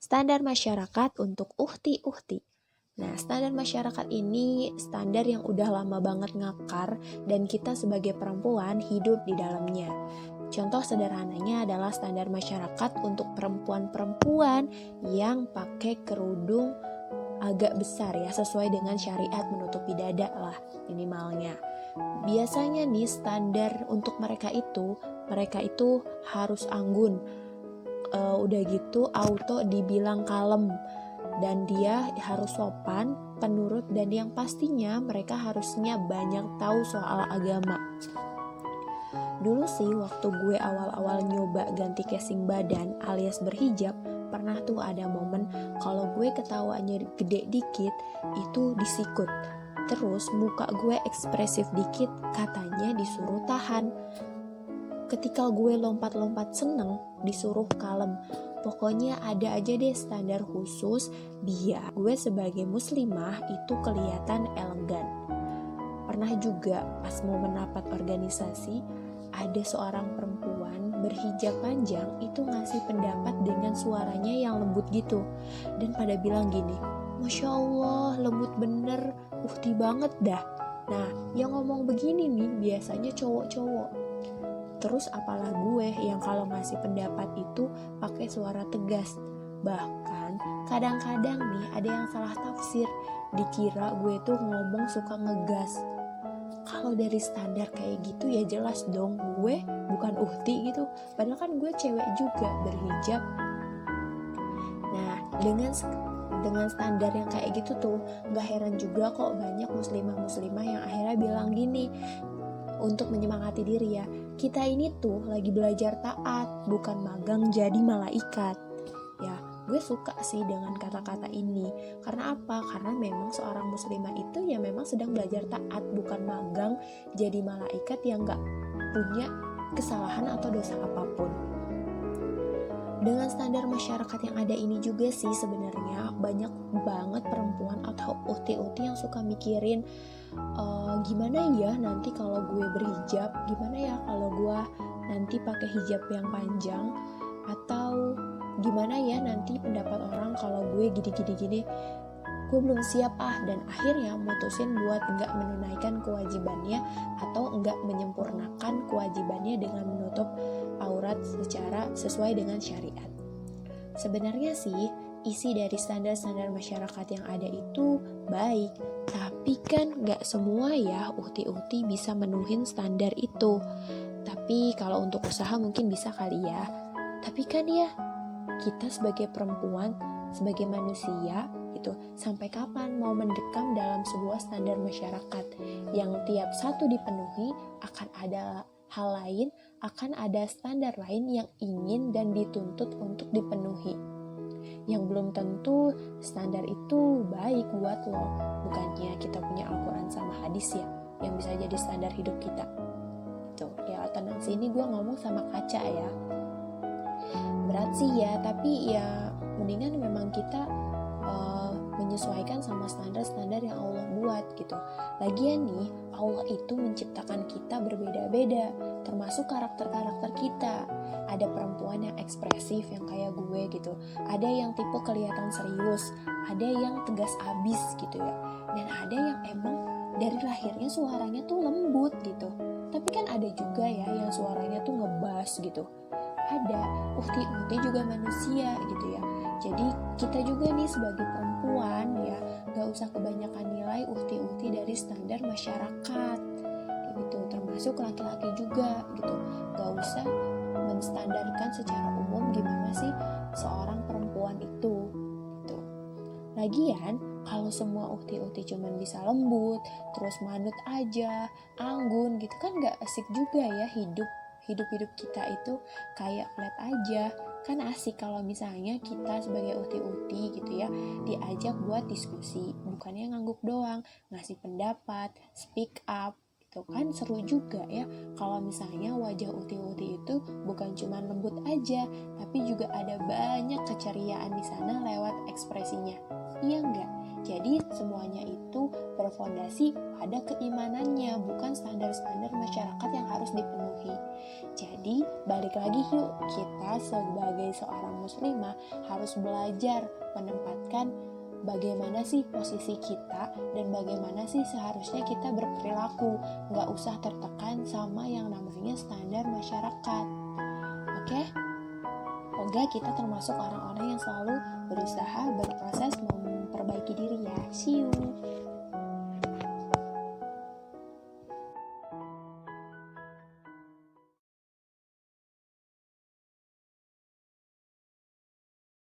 Standar masyarakat untuk uhti-uhti. Nah, standar masyarakat ini standar yang udah lama banget ngakar dan kita sebagai perempuan hidup di dalamnya. Contoh sederhananya adalah standar masyarakat untuk perempuan-perempuan yang pakai kerudung agak besar ya, sesuai dengan syariat menutupi dada lah minimalnya. Biasanya nih standar untuk mereka itu harus anggun. Udah gitu auto dibilang kalem, dan dia harus sopan, penurut, dan yang pastinya mereka harusnya banyak tahu soal agama. Dulu sih waktu gue awal-awal nyoba ganti casing badan alias berhijab, pernah tuh ada momen kalau gue ketawanya gede dikit itu disikut. Terus muka gue ekspresif dikit, katanya disuruh tahan. Ketika gue lompat-lompat seneng, disuruh kalem. Pokoknya ada aja deh standar khusus biar gue sebagai muslimah itu kelihatan elegan. Pernah juga pas mau menapat organisasi, ada seorang perempuan berhijab panjang itu ngasih pendapat dengan suaranya yang lembut gitu. Dan pada bilang gini, Masya Allah lembut bener, uhti banget dah. Nah, yang ngomong begini nih biasanya cowok-cowok. Terus apalah gue yang kalau ngasih pendapat itu pakai suara tegas. Bahkan kadang-kadang nih ada yang salah tafsir, dikira gue tuh ngomong suka ngegas. Kalau dari standar kayak gitu ya jelas dong gue bukan uhti gitu. Padahal kan gue cewek juga berhijab. Nah, dengan standar yang kayak gitu tuh gak heran juga kok banyak muslimah-muslimah yang akhirnya bilang gini, untuk menyemangati diri ya, kita ini tuh lagi belajar taat, bukan magang jadi malaikat. Ya, gue suka sih dengan kata-kata ini. Karena apa? Karena memang seorang muslimah itu ya memang sedang belajar taat, bukan magang jadi malaikat yang gak punya kesalahan atau dosa apapun. Dengan standar masyarakat yang ada ini juga sih sebenarnya banyak banget perempuan atau uhti-uhti yang suka mikirin gimana ya nanti kalau gue berhijab, gimana ya kalau gue nanti pakai hijab yang panjang, atau gimana ya nanti pendapat orang kalau gue gini-gini, gue belum siap dan akhirnya mutusin buat nggak menunaikan kewajibannya atau nggak menyempurnakan kewajibannya dengan menutup aurat secara sesuai dengan syariat. Sebenarnya sih isi dari standar-standar masyarakat yang ada itu baik, tapi kan gak semua ya uhti-uhti bisa menuhin standar itu. Tapi kalau untuk usaha mungkin bisa kali ya. Tapi kan ya kita sebagai perempuan, sebagai manusia gitu, sampai kapan mau mendekam dalam sebuah standar masyarakat yang tiap satu dipenuhi akan ada hal lain, akan ada standar lain yang ingin dan dituntut untuk dipenuhi, yang belum tentu standar itu baik buat lo. Bukannya kita punya Al-Quran sama hadis ya yang bisa jadi standar hidup kita. Tuh ya, tenang sini gue ngomong sama kaca ya. Berat sih ya, tapi ya mendingan memang kita menyesuaikan sama standar-standar yang Allah buat gitu. Lagian nih, Allah itu menciptakan kita berbeda-beda, termasuk karakter-karakter kita. Ada perempuan yang ekspresif yang kayak gue gitu, ada yang tipe kelihatan serius, ada yang tegas abis gitu ya, dan ada yang emang dari lahirnya suaranya tuh lembut gitu. Tapi kan ada juga ya yang suaranya tuh ngebas gitu. Ada, uhti-uhti juga manusia gitu ya. Jadi kita juga nih sebagai perempuan ya gak usah kebanyakan nilai uhti-uhti dari standar masyarakat gitu, termasuk laki-laki juga gitu. Gak usah menstandarkan secara umum gimana sih seorang perempuan itu gitu. Lagian kalau semua uhti-uhti cuman bisa lembut, terus manut aja, anggun gitu kan gak asik juga ya hidup kita itu kayak flat aja. Kan asik kalau misalnya kita sebagai uhti-uhti gitu ya diajak buat diskusi, bukannya ngangguk doang, ngasih pendapat, speak up gitu kan seru juga ya. Kalau misalnya wajah uhti-uhti itu bukan cuma lembut aja, tapi juga ada banyak keceriaan di sana lewat ekspresinya. Iya enggak? Jadi semuanya itu berfondasi pada keimanannya, bukan standar-standar masyarakat yang harus dipenuhi. Jadi balik lagi yuk, kita sebagai seorang muslimah harus belajar menempatkan bagaimana sih posisi kita dan bagaimana sih seharusnya kita berperilaku. Nggak usah tertekan sama yang namanya standar masyarakat. Oke? Semoga kita termasuk orang-orang yang selalu berusaha berproses memperbaiki diri ya. See you!